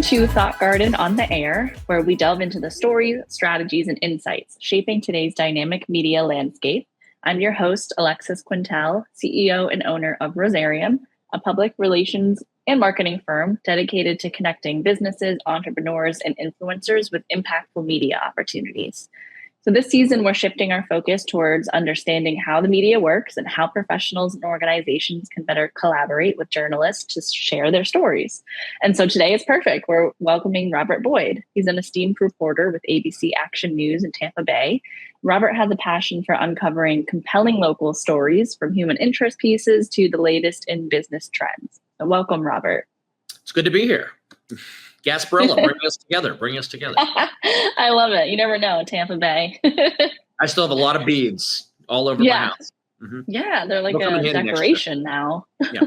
to Thought Garden on the Air, where we delve into the stories, strategies, and insights shaping today's dynamic media landscape. I'm your host, Alexis Quintal, CEO and owner of Rosarium, a public relations and marketing firm dedicated to connecting businesses, entrepreneurs, and influencers with impactful media opportunities. So this season, we're shifting our focus towards understanding how the media works and how professionals and organizations can better collaborate with journalists to share their stories. And so today is perfect. We're welcoming Robert.Boyd. He's an esteemed reporter with ABC Action News in Tampa Bay. Robert has a passion for uncovering compelling local stories, from human interest pieces to the latest in business trends. So welcome, Robert. It's good to be here. Gasparilla, bring us together. I love it. You never know, Tampa Bay. I still have a lot of beads all over my house. Mm-hmm. Yeah, they're like a decoration now. Yeah.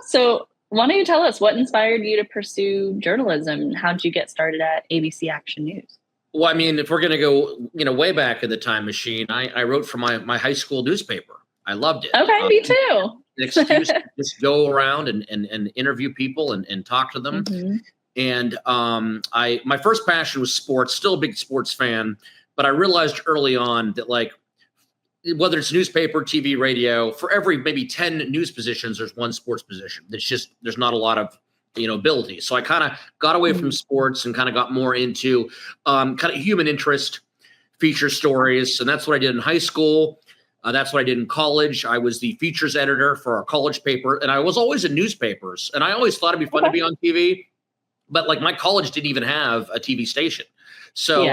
So why don't you tell us what inspired you to pursue journalism? How did you get started at ABC Action News? Well, I mean, if we're going to go, way back in the time machine, I wrote for my high school newspaper. I loved it. Okay, me too. An excuse to just go around and interview people and talk to them. Mm-hmm. And my first passion was sports, still a big sports fan, but I realized early on that, like, whether it's newspaper, TV, radio, for every maybe 10 news positions, there's one sports position. There's not a lot of, ability. So I kind of got away from sports and kind of got more into kind of human interest, feature stories. And that's what I did in high school. That's what I did in college. I was the features editor for our college paper, and I was always in newspapers. And I always thought it'd be fun to be on TV, but like my college didn't even have a TV station. So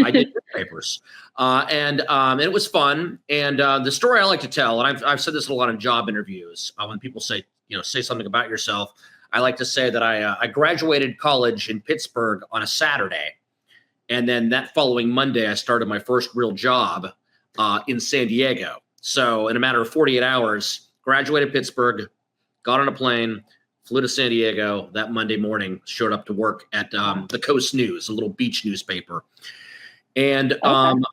I did newspapers, and it was fun. And the story I like to tell, and I've said this in a lot of job interviews, when people say something about yourself, I like to say that I graduated college in Pittsburgh on a Saturday, and then that following Monday, I started my first real job in San Diego. So in a matter of 48 hours, graduated Pittsburgh, got on a plane, flew to San Diego that Monday morning, showed up to work at the Coast News, a little beach newspaper. And I'm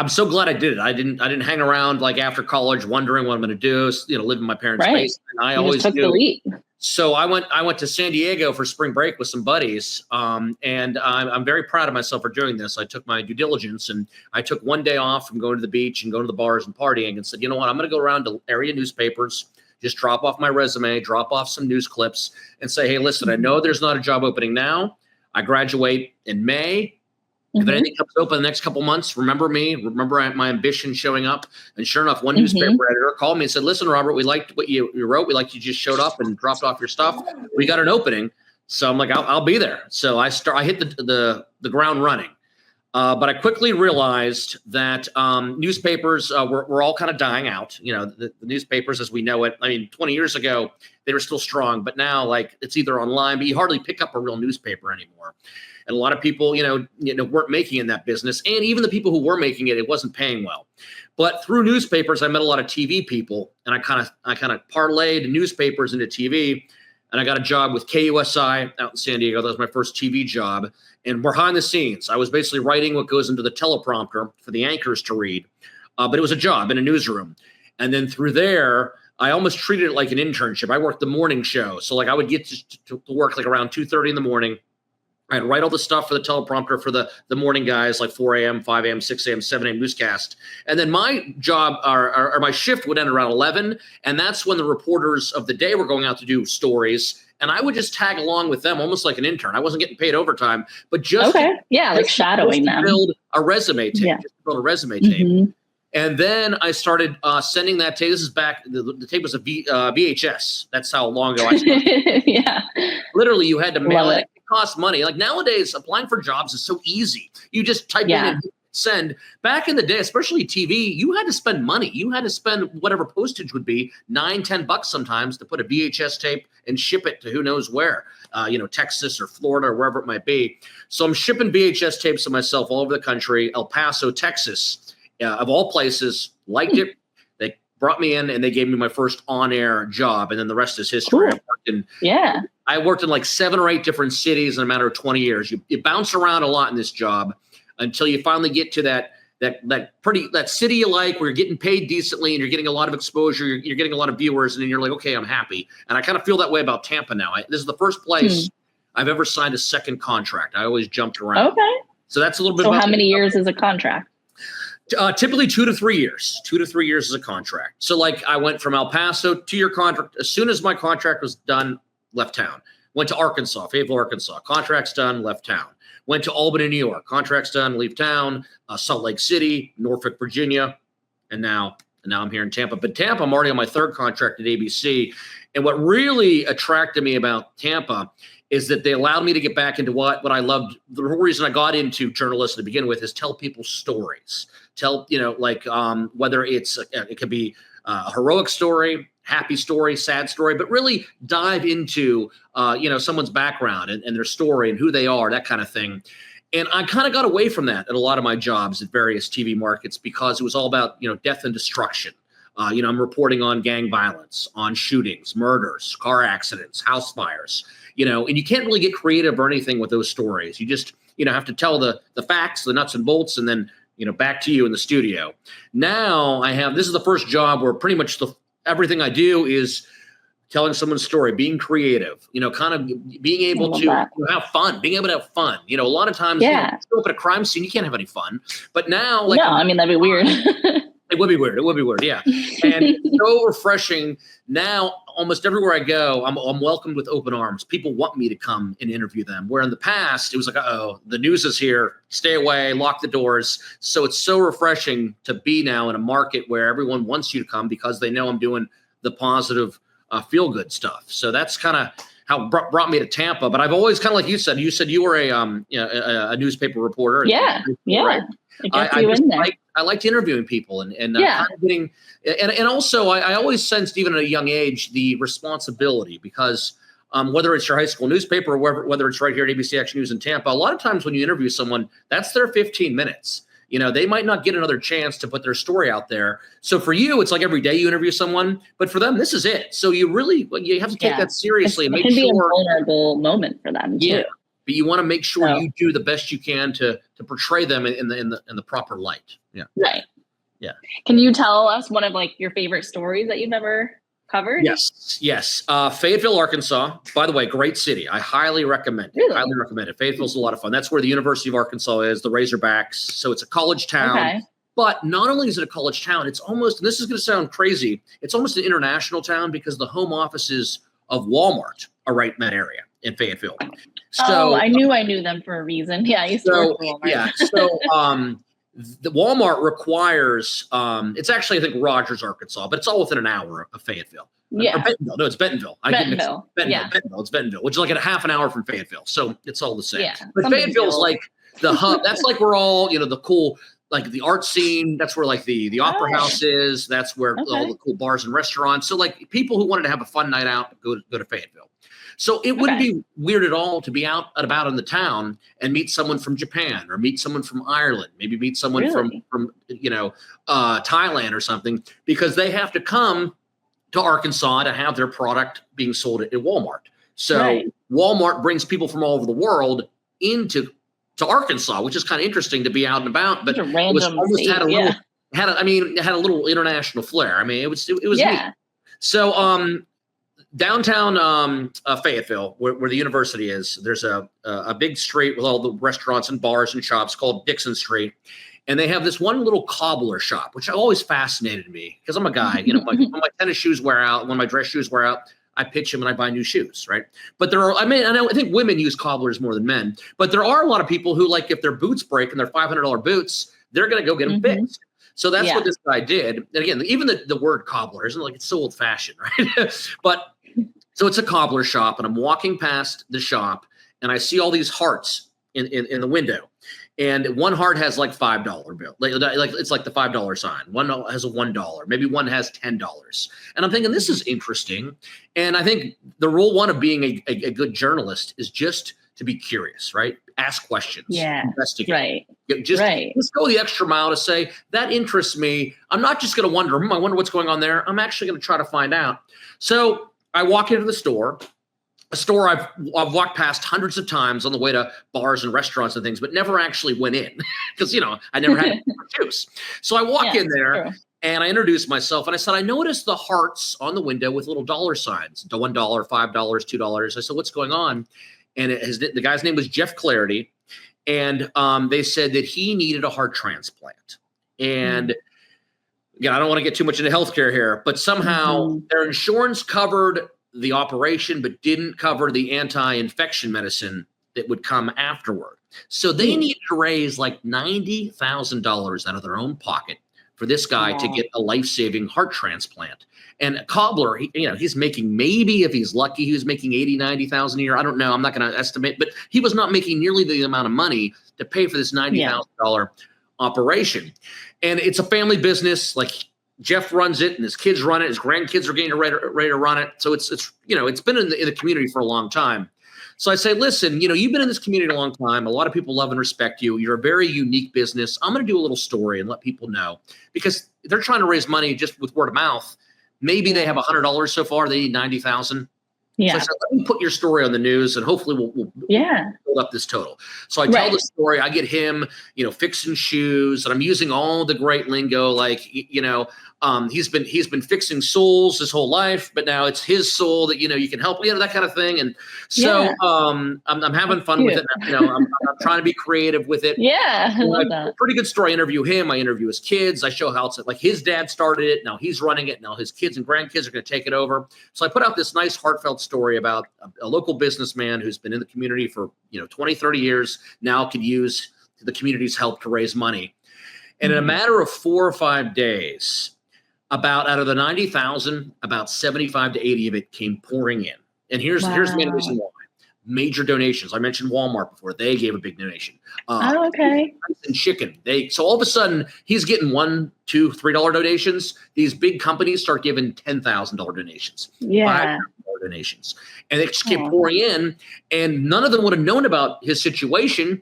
so glad I did it. I didn't hang around like after college wondering what I'm going to do, live in my parents' basement. I always took the leap. So I went to San Diego for spring break with some buddies, and I'm very proud of myself for doing this. I took my due diligence, and I took one day off from going to the beach and going to the bars and partying, and said, you know what, I'm going to go around to area newspapers, just drop off my resume, drop off some news clips, and say, hey, listen, I know there's not a job opening now. I graduate in May. If anything comes open in the next couple months, remember me, remember my ambition showing up. And sure enough, one newspaper editor called me and said, listen, Robert, we liked what you wrote. We liked you just showed up and dropped off your stuff. We got an opening. So I'm like, I'll be there. So I hit the ground running. But I quickly realized that newspapers were all kind of dying out. The newspapers as we know it. I mean, 20 years ago, they were still strong. But now, like, it's either online, but you hardly pick up a real newspaper anymore. And a lot of people, weren't making in that business. And even the people who were making it wasn't paying well. But through newspapers, I met a lot of TV people, and I kind of parlayed newspapers into TV. And I got a job with KUSI out in San Diego. That was my first TV job. And behind the scenes, I was basically writing what goes into the teleprompter for the anchors to read. But it was a job in a newsroom. And then through there, I almost treated it like an internship. I worked the morning show. So like I would get to work like around 2:30 in the morning. I'd write all the stuff for the teleprompter for the morning guys, like 4 a.m., 5 a.m., 6 a.m., 7 a.m. newscast. And then my job or my shift would end around 11. And that's when the reporters of the day were going out to do stories. And I would just tag along with them almost like an intern. I wasn't getting paid overtime, but just like shadowing them. Build a resume tape. Just build a resume tape. And then I started sending that tape. This is back, the tape was a VHS. That's how long ago I started. Literally, you had to mail it. Cost money. Like nowadays, applying for jobs is so easy. You just type in and send. Back in the day, especially TV, you had to spend money. You had to spend whatever postage would be, $9-10 sometimes, to put a VHS tape and ship it to who knows where, Texas or Florida or wherever it might be. So I'm shipping VHS tapes to myself all over the country. El Paso, Texas, of all places, liked it. They brought me in and they gave me my first on-air job, and then the rest is history. Cool. I worked in like 7 or 8 different cities in a matter of 20 years. You bounce around a lot in this job until you finally get to that that city you like, where you're getting paid decently and you're getting a lot of exposure, you're getting a lot of viewers, and then you're like, okay, I'm happy. And I kind of feel that way about Tampa now. This is the first place I've ever signed a second contract. I always jumped around. Okay. So that's a little bit. So how many years is a contract? Typically 2 to 3 years. 2 to 3 years is a contract. So like I went from El Paso, 2-year contract. As soon as my contract was done, left town. Went to Arkansas, Fayetteville, Arkansas. Contract's done, left town. Went to Albany, New York. Contract's done, leave town. Salt Lake City, Norfolk, Virginia, and now I'm here in Tampa. But Tampa, I'm already on my third contract at ABC. And what really attracted me about Tampa is that they allowed me to get back into what I loved. The whole reason I got into journalism to begin with is tell people stories. Tell, whether it could be a heroic story, happy story, sad story, but really dive into, someone's background and their story and who they are, that kind of thing. And I kind of got away from that at a lot of my jobs at various TV markets because it was all about, death and destruction. I'm reporting on gang violence, on shootings, murders, car accidents, house fires, and you can't really get creative or anything with those stories. You just, have to tell the facts, the nuts and bolts, and then, back to you in the studio. Now this is the first job where pretty much everything I do is telling someone's story, being creative, kind of being able to have fun, being able to have fun. A lot of times, you go up at a crime scene, you can't have any fun. But now, that'd be weird. It would be weird. It would be weird. Yeah. And it's so refreshing. Now, almost everywhere I go, I'm welcomed with open arms. People want me to come and interview them. Where in the past, it was like, uh-oh, the news is here. Stay away, lock the doors. So it's so refreshing to be now in a market where everyone wants you to come because they know I'm doing the positive, feel-good stuff. So that's kind of how brought me to Tampa. But I've always kind of like you said you were a newspaper reporter. Yeah. Right? It gets you in there. I liked interviewing people and kind of getting, and also I always sensed even at a young age the responsibility because whether it's your high school newspaper or whether it's right here at ABC Action News in Tampa, a lot of times when you interview someone, that's their 15 minutes. They might not get another chance to put their story out there. So for you, it's like every day you interview someone, but for them, this is it. So you have to take that seriously and make sure. It can be a vulnerable moment for them too. But you want to make sure you do the best you can to portray them in the proper light. Yeah. Right. Yeah. Can you tell us one of your favorite stories that you've ever covered? Yes. Fayetteville, Arkansas. By the way, great city. I highly recommend it. Really? Highly recommend it. Fayetteville's a lot of fun. That's where the University of Arkansas is, the Razorbacks. So it's a college town. Okay. But not only is it a college town, it's almost, and this is going to sound crazy, it's almost an international town because the home offices of Walmart are right in that area in Fayetteville. So I knew them for a reason. Yeah, I used to work for Walmart. Yeah. So the Walmart requires, it's actually, I think, Rogers, Arkansas, but it's all within an hour of Fayetteville. Yeah. Bentonville. No, it's Bentonville. Bentonville. Bentonville. It's Bentonville, which is like a half an hour from Fayetteville. So it's all the same. Yeah. But Fayetteville is like the hub. That's like where all, the cool, like the art scene. That's where like the opera house is. That's where all the cool bars and restaurants. So like people who wanted to have a fun night out, go to Fayetteville. So it wouldn't be weird at all to be out and about in the town and meet someone from Japan or meet someone from Ireland, maybe meet someone from Thailand or something, because they have to come to Arkansas to have their product being sold at Walmart. So Walmart brings people from all over the world into Arkansas, which is kind of interesting to be out and about. But it was almost had a little international flair. I mean, it was neat. So downtown Fayetteville, where the university is, there's a big street with all the restaurants and bars and shops called Dixon Street. And they have this one little cobbler shop, which always fascinated me because I'm a guy, when my tennis shoes wear out, when my dress shoes wear out, I pitch them and I buy new shoes, right? But I think women use cobblers more than men, but there are a lot of people who, like, if their boots break and they're $500 boots, they're going to go get them fixed. So that's what this guy did. And again, even the word cobbler isn't like, it's so old fashioned, right? But so it's a cobbler shop, and I'm walking past the shop and I see all these hearts in the window. And one heart has like $5 bill, like it's like the $5 sign. One has a $1, maybe one has $10. And I'm thinking, this is interesting. And I think the rule one of being a good journalist is just to be curious, right? Ask questions, investigate. Right. Just go the extra mile to say, that interests me. I'm not just going to wonder, I wonder what's going on there. I'm actually going to try to find out. So I walk into the store a store I've walked past hundreds of times on the way to bars and restaurants and things, but never actually went in because, I never had juice. So I walk in there and I introduced myself and I said, I noticed the hearts on the window with little dollar signs, $1, $5, $2. I said, what's going on? And the guy's name was Jeff Clarity. And they said that he needed a heart transplant. And again, I don't want to get too much into healthcare here, but somehow their insurance covered the operation, but didn't cover the anti-infection medicine that would come afterward. So they needed to raise like $90,000 out of their own pocket for this guy to get a life-saving heart transplant. And Cobbler, he's making, maybe if he's lucky, he was making 80, 90,000 a year. I don't know. I'm not going to estimate, but he was not making nearly the amount of money to pay for this $90,000 operation. And it's a family business. Like Jeff runs it and his kids run it. His grandkids are getting ready to run it. So it's been in the community for a long time. So I say, listen, you've been in this community a long time. A lot of people love and respect you. You're a very unique business. I'm going to do a little story and let people know, because they're trying to raise money just with word of mouth. Maybe they have $100 so far. They need 90,000. Yeah. So I said, let me put your story on the news and hopefully we'll build up this total. So I tell the story. I get him, fixing shoes, and I'm using all the great lingo, like, he's been fixing souls his whole life, but now it's his soul that, you can help, that kind of thing. And so I'm having fun with it. I'm trying to be creative with it. Yeah. I love that. Pretty good story. I interview him. I interview his kids. I show how it's like his dad started it. Now he's running it. Now his kids and grandkids are going to take it over. So I put out this nice heartfelt story about a local businessman who's been in the community for, 20, 30 years, now could use the community's help to raise money. And in a matter of 4 or 5 days, out of the 90,000, about 75 to 80 of it came pouring in. And here's the main reason why. Major donations. I mentioned Walmart before. They gave a big donation. Okay. And chicken. So all of a sudden, he's getting $1, $2, $3 donations. These big companies start giving $10,000 donations. Yeah. $5,000 donations. And they just kept pouring in. And none of them would have known about his situation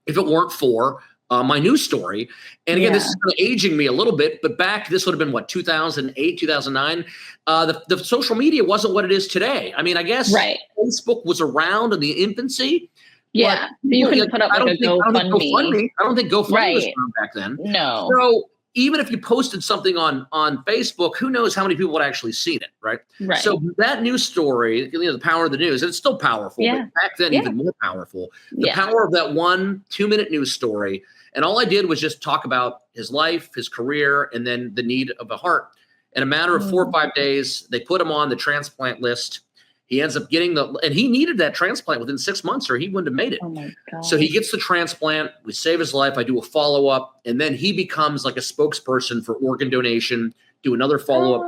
if it weren't for my news story. And again, this is kind of aging me a little bit, but this would have been 2008, 2009. The social media wasn't what it is today. I mean, I guess Facebook was around in the infancy. Yeah. But you couldn't put up a GoFundMe. I don't think GoFundMe was around back then. No. So even if you posted something on Facebook, who knows how many people would actually seen it, right? So that news story, the power of the news, and it's still powerful, but back then even more powerful. The power of that 1-2 minute news story. And all I did was just talk about his life, his career, and then the need of a heart. In a matter of 4 or 5 days, they put him on the transplant list. He ends up getting and he needed that transplant within 6 months or he wouldn't have made it. Oh my God. So he gets the transplant. We save his life. I do a follow-up. And then he becomes like a spokesperson for organ donation, do another follow-up.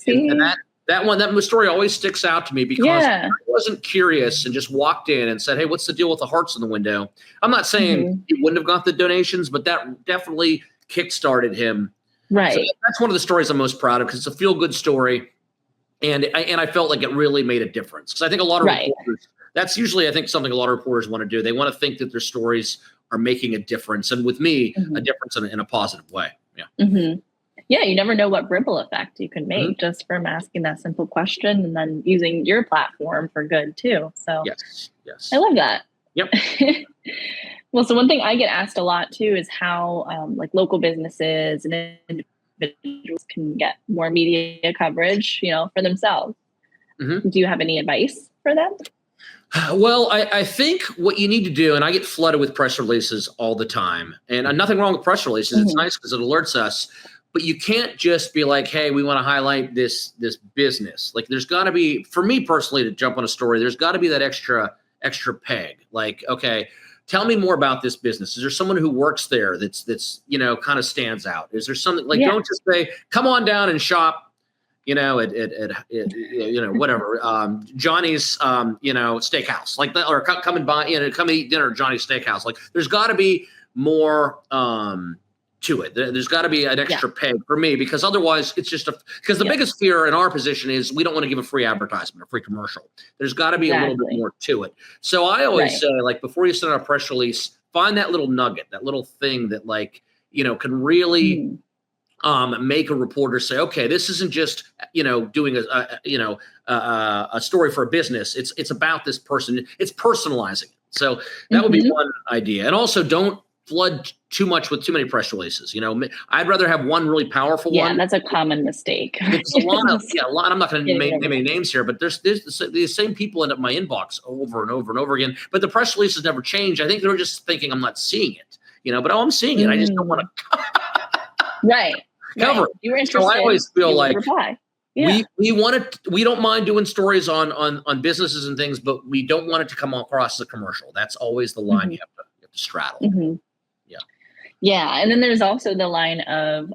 And that story always sticks out to me because I wasn't curious and just walked in and said, hey, what's the deal with the hearts in the window? I'm not saying he wouldn't have got the donations, but that definitely kickstarted him. Right. So that's one of the stories I'm most proud of because it's a feel-good story. And I felt like it really made a difference because I think a lot of reporters, that's usually, I think, something a lot of reporters want to do. They want to think that their stories are making a difference. And with me, a difference in a positive way. Yeah. Yeah, you never know what ripple effect you can make just from asking that simple question and then using your platform for good too. So yes, I love that. Yep. Well, so one thing I get asked a lot too is how like local businesses and individuals can get more media coverage, for themselves. Do you have any advice for them? Well, I think what you need to do, and I get flooded with press releases all the time, and nothing wrong with press releases. It's nice because it alerts us. But you can't just be like, hey, we want to highlight this business. Like there's got to be, for me personally, to jump on a story, there's got to be that extra peg. Like, okay, tell me more about this business. Is there someone who works there that's kind of stands out? Is there something like, don't just say, come on down and shop, at whatever, Johnny's, steakhouse, like that, or come and buy, come eat dinner at Johnny's Steakhouse. Like there's got to be more, to it. There's got to be an extra peg for me because otherwise it's just because the biggest fear in our position is we don't want to give a free advertisement, a free commercial. There's got to be a little bit more to it. So I always say, like, before you send out a press release, find that little nugget, that little thing that can really make a reporter say, okay, this isn't just, doing a story for a business. It's about this person. It's personalizing it. So that would be one idea. And also don't flood too much with too many press releases. I'd rather have one really powerful one. Yeah, that's a common mistake. It's a lot. I'm not going to name any names here, but there's these same people end up in my inbox over and over and over again. But the press releases never change. I think they're just thinking I'm not seeing it, but I'm seeing it. I just don't want to right. cover. Right. You were interested. So I always feel like reply. Yeah. we don't mind doing stories on businesses and things, but we don't want it to come across as a commercial. That's always the line you have to straddle. Yeah. And then there's also the line of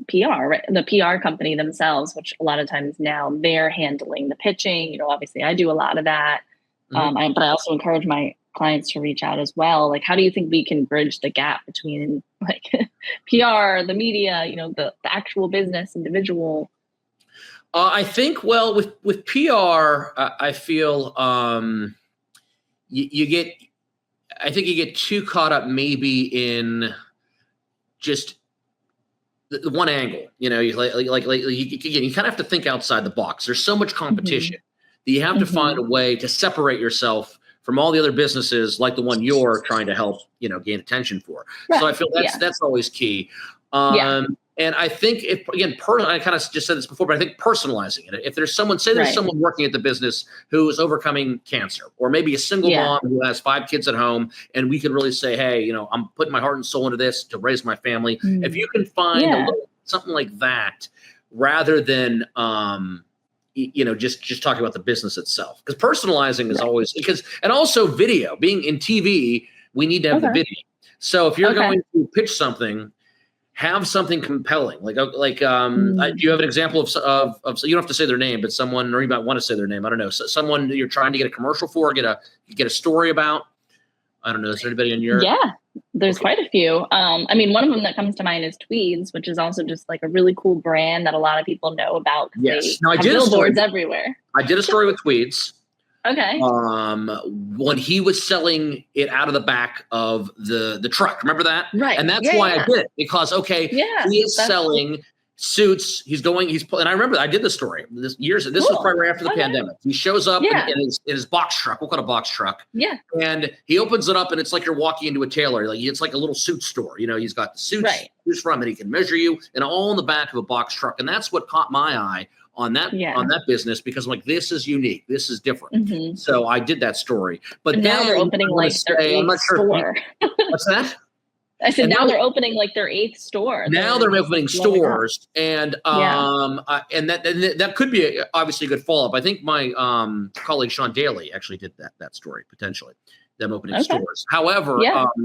PR, right? The PR company themselves, which a lot of times now they're handling the pitching. Obviously I do a lot of that. But I also encourage my clients to reach out as well. Like, how do you think we can bridge the gap between like PR, the media, the actual business individual? I think, well, with PR, I feel you get too caught up maybe in just the one angle, you kind of have to think outside the box. There's so much competition that you have to find a way to separate yourself from all the other businesses like the one you're trying to help, gain attention for. Right. So I feel that's always key. And I think I kind of just said this before, but I think personalizing it. If there's someone, say there's someone working at the business who is overcoming cancer, or maybe a single mom who has 5 kids at home, and we can really say, hey, I'm putting my heart and soul into this to raise my family. If you can find something like that, rather than just talking about the business itself, because personalizing is always and also video. Being in TV, we need to have the video. So if you're going to pitch something, have something compelling, do you have an example of you don't have to say their name, but someone, or you might want to say their name, I don't know, someone that you're trying to get a commercial for, get a story about? I don't know, is there anybody on your? Yeah, there's quite a few. One of them that comes to mind is Tweeds, which is also just like a really cool brand that a lot of people know about. Yes, now I did billboards everywhere. I did a story with Tweeds. Okay. When he was selling it out of the back of the truck, remember that? Right. And that's why I did it, because he is selling suits. And I remember I did the story this was probably right after the pandemic. He shows up in his box truck. We'll call it a box truck. Yeah. And he opens it up, and it's like you're walking into a tailor. Like, it's like a little suit store. He's got the suits to choose from, and he can measure you, and all in the back of a box truck. And that's what caught my eye on that business, because I'm like, this is unique, this is different. So I did that story. But now they're opening like their 8th store. What's that? I said now they're opening like their 8th store. Now they're opening stores, and that could be obviously a good follow-up. I think my colleague Sean Daly actually did that story, potentially, them opening stores. However,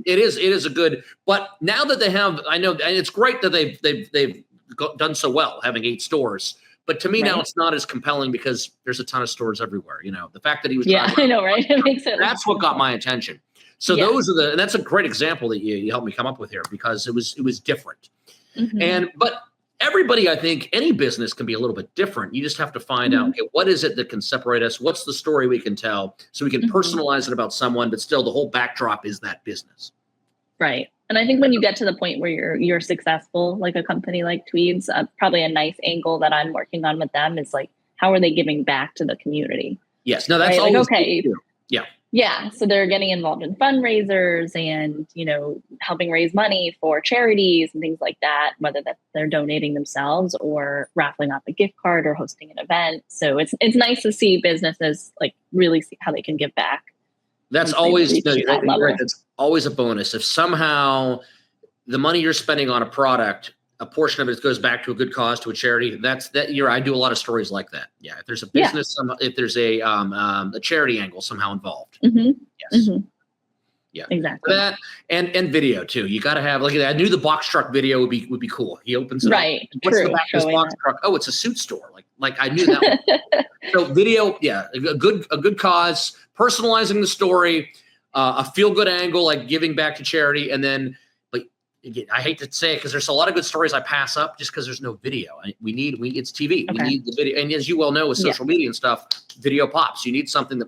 it is a good. But now that they have, I know, and it's great that they've done so well, having 8 stores. But to me now, it's not as compelling because there's a ton of stores everywhere. The fact that he was I know, right? It makes it. That's what got my attention. So those are and that's a great example that you helped me come up with here, because it was different. But everybody, I think any business can be a little bit different. You just have to find out, okay, what is it that can separate us? What's the story we can tell, so we can personalize it about someone, but still the whole backdrop is that business. Right. And I think when you get to the point where you're successful, like a company like Tweeds, probably a nice angle that I'm working on with them is like, how are they giving back to the community? Yes. No, that's always okay. Yeah. Yeah. So they're getting involved in fundraisers and, helping raise money for charities and things like that, whether that they're donating themselves or raffling off a gift card or hosting an event. So it's nice to see businesses like really see how they can give back. That's always that's always a bonus. If somehow the money you're spending on a product, a portion of it goes back to a good cause, to a charity, I do a lot of stories like that. Yeah. If there's a business, if there's a charity angle somehow involved. Yes. Yeah. Exactly. That and video too. You got to have, I knew the box truck video would be cool. He opens it up. What's the back of his box truck? Oh, it's a suit store. Like I knew that one. So video, a good cause, personalizing the story, a feel good angle, like giving back to charity, and then I hate to say it because there's a lot of good stories I pass up just because there's no video. It's TV. We need the video, and as you well know, with social media and stuff, video pops. You need something that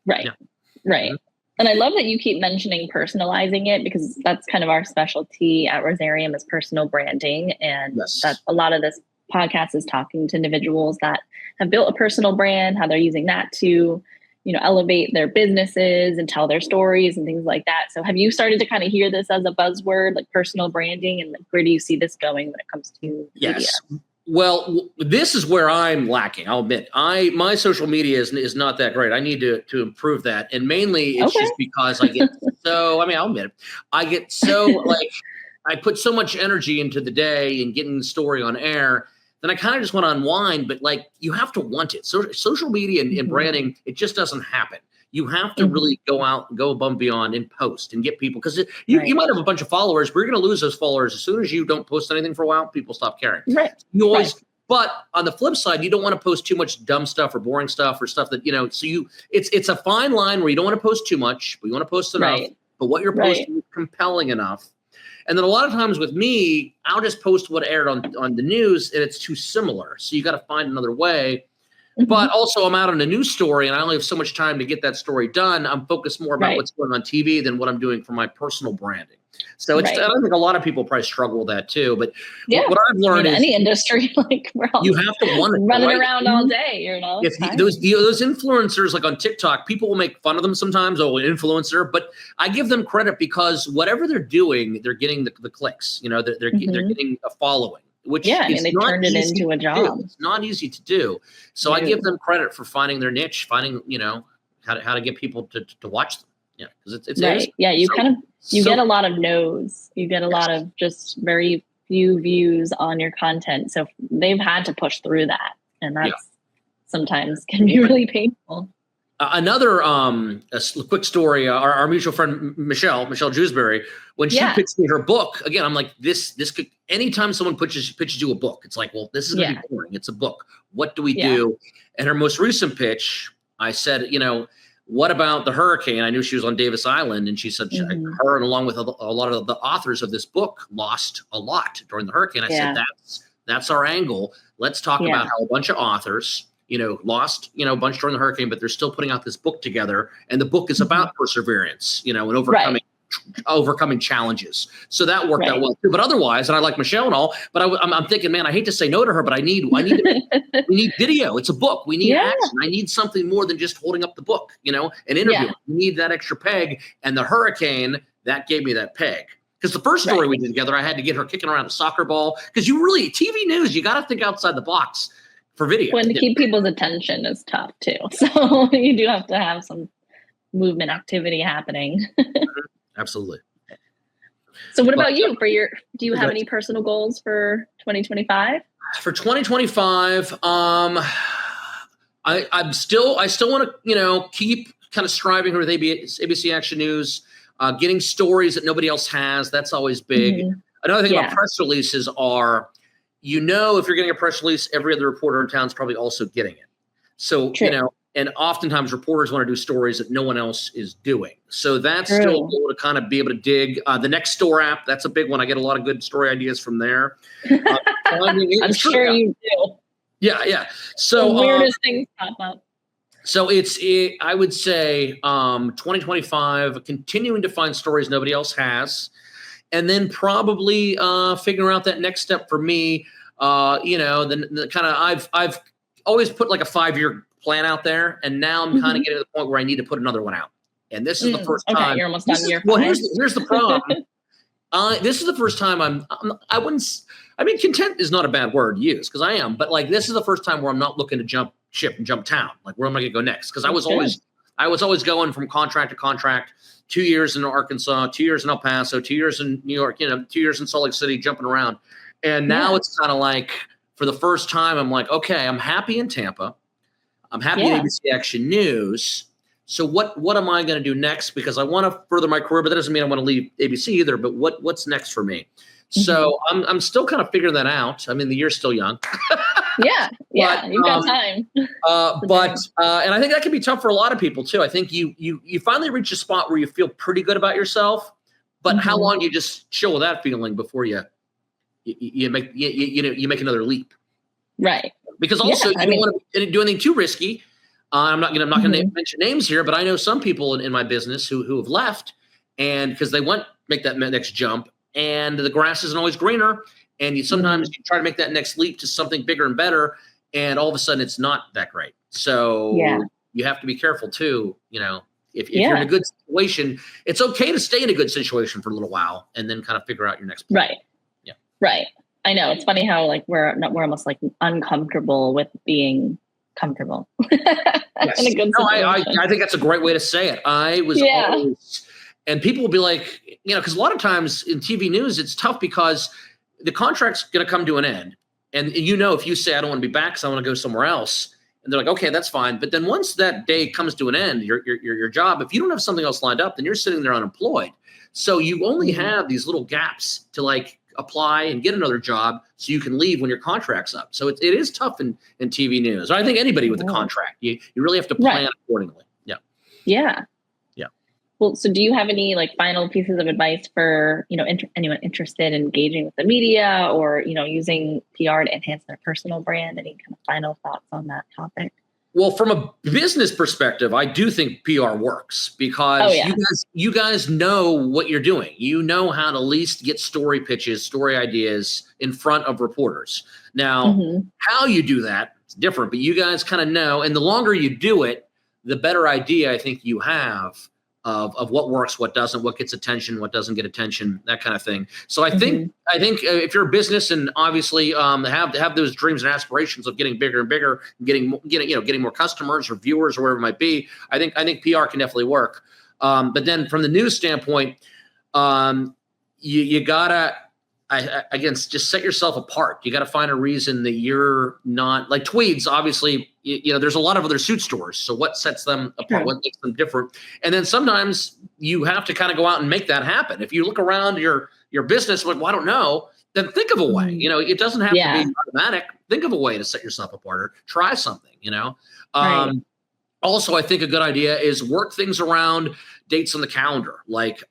Right. And I love that you keep mentioning personalizing it, because that's kind of our specialty at Rosarium is personal branding. And Yes. that a lot of this podcast is talking to individuals that have built a personal brand, how they're using that to, elevate their businesses and tell their stories and things like that. So have you started to kind of hear this as a buzzword, like personal branding, and where do you see this going when it comes to Yes. media? Well, this is where I'm lacking. I'll admit, my social media is not that great. I need to improve that, and mainly it's just because I get so. I mean, I'll admit it. I get so like I put so much energy into the day and getting the story on air. Then I kind of just want to unwind, but like you have to want it. So social media and branding, it just doesn't happen. You have to really go out, go above and beyond and post and get people, because you might have a bunch of followers, but you're going to lose those followers as soon as you don't post anything for a while. People stop caring. Right. You always, but on the flip side, you don't want to post too much dumb stuff or boring stuff or stuff that So it's a fine line where you don't want to post too much, but you want to post enough. Right. But what you're posting is compelling enough. And then a lot of times with me, I'll just post what aired on the news, and it's too similar. So you got to find another way. But also I'm out on a news story and I only have so much time to get that story done. I'm focused more about what's going on TV than what I'm doing for my personal branding. So it's, I don't think a lot of people probably struggle with that too. But what I've learned is any industry, like we're all you have to want it, running around all day, If those influencers like on TikTok, people will make fun of them sometimes. Oh, an influencer, but I give them credit because whatever they're doing, they're getting the clicks. They're getting a following. Which they turned it into a job. It's not easy to do. So I give them credit for finding their niche, finding, how to get people to watch them. Yeah. Because it's right. You get a lot of no's. You get a lot of just very few views on your content. So they've had to push through that. And that's sometimes can be really painful. Another a quick story, our mutual friend, Michelle Jewsbury, when she pitched me her book, again, I'm like, this could, anytime someone pitches you a book, it's like, well, this is going to be boring. It's a book. What do we do? And her most recent pitch, I said, what about the hurricane? I knew she was on Davis Island, and she said her and along with a lot of the authors of this book lost a lot during the hurricane. I said, that's our angle. Let's talk about how a bunch of authors lost, a bunch during the hurricane, but they're still putting out this book together. And the book is about perseverance, and overcoming challenges. So that worked out well too. But otherwise, and I like Michelle and all, but I'm thinking, man, I hate to say no to her, but we need video. It's a book. We need action. I need something more than just holding up the book, an interview. We need that extra peg. And the hurricane, that gave me that peg. Because the first story we did together, I had to get her kicking around a soccer ball. Because TV news, you got to think outside the box. For video. When to keep people's attention is tough too. So you do have to have some movement activity happening. Absolutely. So what about you do you have any personal goals for 2025? For 2025, I still want to, keep kind of striving with ABC Action News, getting stories that nobody else has. That's always big. Another thing about press releases are, if you're getting a press release, every other reporter in town is probably also getting it. So, and oftentimes reporters want to do stories that no one else is doing. So that's still a goal to kind of be able to dig. The Next Store app, that's a big one. I get a lot of good story ideas from there. I'm sure you do. Yeah. So the weirdest things pop up. So I would say 2025, continuing to find stories nobody else has. And then probably figuring out that next step for me, the kind of I've always put like a 5-year plan out there, and now I'm kind of getting to the point where I need to put another one out. And this is the first time. You're almost done year 5. Well, here's the problem. This is the first time content is not a bad word to use, because I am, but like this is the first time where I'm not looking to jump ship and jump town. Like, where am I going to go next? Because I was always going from contract to contract. 2 years in Arkansas, 2 years in El Paso, 2 years in New York, 2 years in Salt Lake City, jumping around. And now it's kind of like, for the first time, I'm like, okay, I'm happy in Tampa. I'm happy in ABC Action News. So what am I going to do next? Because I want to further my career, but that doesn't mean I want to leave ABC either. But what's next for me? So I'm still kind of figuring that out. I mean, the year's still young. But, you've got time. And I think that can be tough for a lot of people too. I think you finally reach a spot where you feel pretty good about yourself, but how long do you just chill with that feeling before you make another leap? Right. Because also you don't want to do anything too risky. I'm not going to mention names here, but I know some people in my business who have left, and because they want to make that next jump, and the grass isn't always greener, and sometimes you try to make that next leap to something bigger and better, and all of a sudden it's not that great. So you have to be careful too. If you're in a good situation, it's okay to stay in a good situation for a little while and then kind of figure out your next plan. Right. Yeah. Right. I know. It's funny how we're almost uncomfortable with being comfortable. Yes. In a good situation. I think that's a great way to say it. I was always, and people will be like, because a lot of times in TV news, it's tough because the contract's going to come to an end. And if you say, I don't want to be back because I want to go somewhere else, and they're like, okay, that's fine. But then once that day comes to an end, your job, if you don't have something else lined up, then you're sitting there unemployed. So you only have these little gaps to apply and get another job so you can leave when your contract's up. So it is tough in TV news. I think anybody with a contract, you really have to plan accordingly. Yeah. Yeah. Yeah. Well, so do you have any final pieces of advice for, anyone interested in engaging with the media or, using PR to enhance their personal brand? Any kind of final thoughts on that topic? Well, from a business perspective, I do think PR works because you guys know what you're doing. You know how to at least get story pitches, story ideas in front of reporters. Now, how you do that is different, but you guys kind of know. And the longer you do it, the better idea I think you have of what works, what doesn't, what gets attention, what doesn't get attention, that kind of thing. So I think if you're a business and obviously have those dreams and aspirations of getting bigger and bigger, getting more customers or viewers or whatever it might be, I think PR can definitely work. But then from the news standpoint, you gotta again just set yourself apart. You got to find a reason that you're not like Tweeds. Obviously, there's a lot of other suit stores. So what sets them apart? What makes them different? And then sometimes you have to kind of go out and make that happen. If you look around your business, well, I don't know. Then think of a way. It doesn't have to be automatic. Think of a way to set yourself apart or try something. Right. Also, I think a good idea is work things around dates on the calendar. Like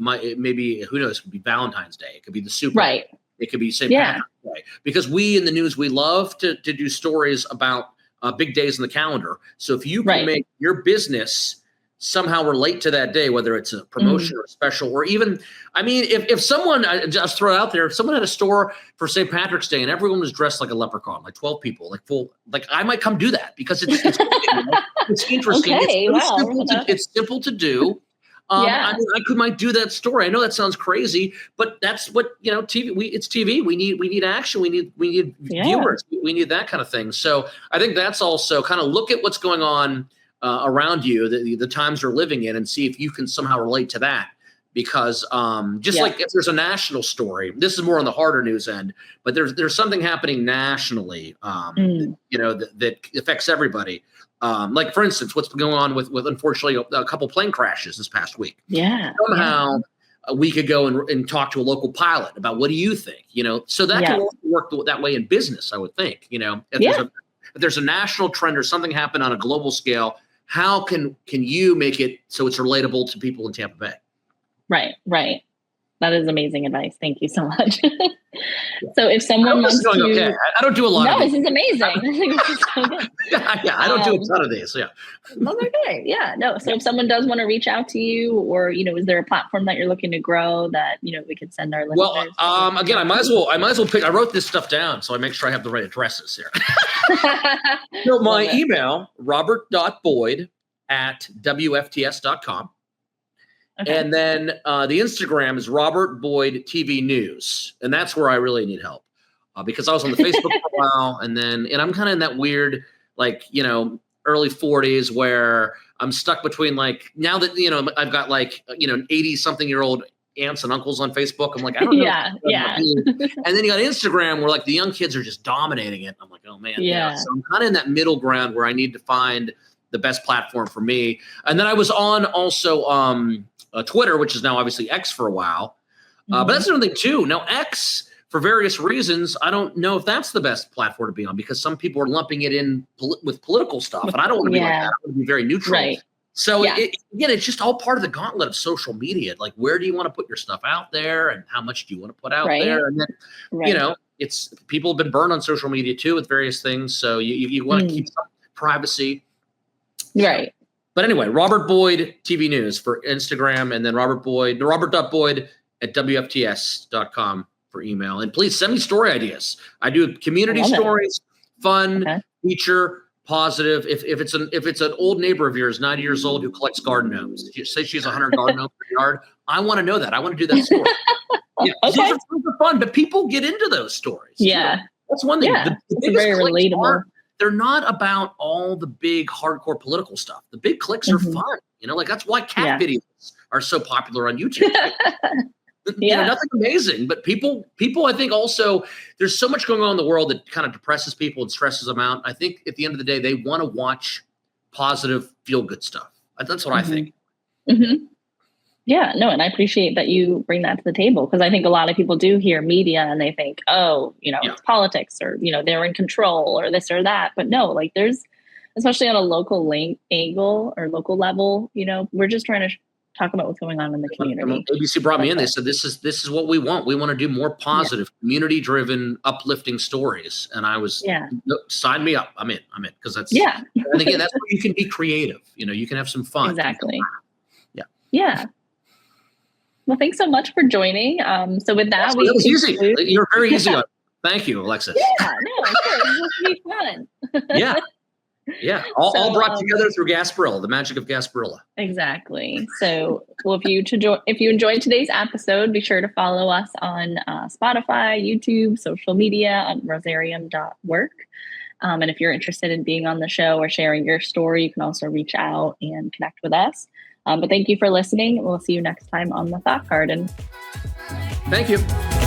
maybe, who knows, it could be Valentine's Day. It could be the Super Bowl. Right. It could be St. Patrick's Day. Because we in the news, we love to do stories about big days in the calendar. So if you can make your business somehow relate to that day, whether it's a promotion or a special, or even, if someone, just throw it out there, if someone had a store for St. Patrick's Day and everyone was dressed like a leprechaun, like 12 people, I might come do that because it's it's interesting. Okay, it's simple to do. I might do that story. I know that sounds crazy, but that's what, TV, it's TV. We need action. We need viewers. We need that kind of thing. So I think that's also kind of look at what's going on around you, the times you're living in, and see if you can somehow relate to that. Because like if there's a national story, this is more on the harder news end, but there's something happening nationally, that affects everybody. Like for instance, what's been going on with unfortunately a couple plane crashes this past week. Yeah. Somehow we could go and talk to a local pilot about what do you think, so that can also work that way in business, I would think, if there's a national trend or something happen on a global scale, how can you make it so it's relatable to people in Tampa Bay? Right. That is amazing advice. Thank you so much. So if someone wants to, okay. I don't do a lot. No, of these. This is amazing. This is so good. I don't do a ton of these. Yeah. Okay. Yeah. No. So if someone does want to reach out to you, or is there a platform that you're looking to grow that we could send our listeners? Well, again, I might as well pick. I wrote this stuff down, so I make sure I have the right addresses here. So my email, Robert.Boyd @WFTS.com. Okay. And then the Instagram is Robert.Boyd TV News. And that's where I really need help because I was on the Facebook for a while. And I'm kind of in that weird, early 40s where I'm stuck between now that, I've got 80 something year old aunts and uncles on Facebook. I'm like, I don't know. Yeah. And then you got Instagram where the young kids are just dominating it. I'm like, oh man. Yeah. So I'm kind of in that middle ground where I need to find the best platform for me. And then I was on also, Twitter, which is now obviously X for a while. But that's another thing too. Now X, for various reasons, I don't know if that's the best platform to be on because some people are lumping it in with political stuff. And I don't want to be like that. I want to be very neutral. Right. So again, it's just all part of the gauntlet of social media. Like, where do you want to put your stuff out there and how much do you want to put out there? And then, it's people have been burned on social media too with various things. So you want to keep some privacy. Right. But anyway, Robert Boyd TV News for Instagram, and then Robert.Boyd at WFTS.com for email. And please send me story ideas. I do community stories, fun, feature, positive. If it's an old neighbor of yours, 90 years old, who collects garden gnomes, say she has 100 garden gnomes in her yard, I want to know that. I want to do that story. Yeah, those are fun, but people get into those stories. Yeah. Too. That's one thing. Yeah. The it's very relatable. They're not about all the big hardcore political stuff. The big clicks are fun. Like that's why cat videos are so popular on YouTube. Nothing amazing, but people, I think also there's so much going on in the world that kind of depresses people and stresses them out. I think at the end of the day, they want to watch positive, feel good stuff. That's what I think. Mm-hmm. Yeah, no, and I appreciate that you bring that to the table, because I think a lot of people do hear media and they think, it's politics, or, they're in control, or this or that. But no, like there's, especially on a local angle or local level, we're just trying to talk about what's going on in the community. ABC brought me in. They said, this is what we want. We want to do more positive, community-driven, uplifting stories. And I was, sign me up. I'm in. Because that's, and again, that's where you can be creative. You can have some fun. Exactly. Yeah. Well, thanks so much for joining. So with that, it was easy. You're very easy on it. Thank you, Alexis. Yeah, no, of course. This will be fun. Yeah. All brought together through Gasparilla, the magic of Gasparilla. Exactly. So, well, if you enjoyed today's episode, be sure to follow us on Spotify, YouTube, social media on rosarium.work. And if you're interested in being on the show or sharing your story, you can also reach out and connect with us. But thank you for listening. We'll see you next time on the Thought Garden. Thank you.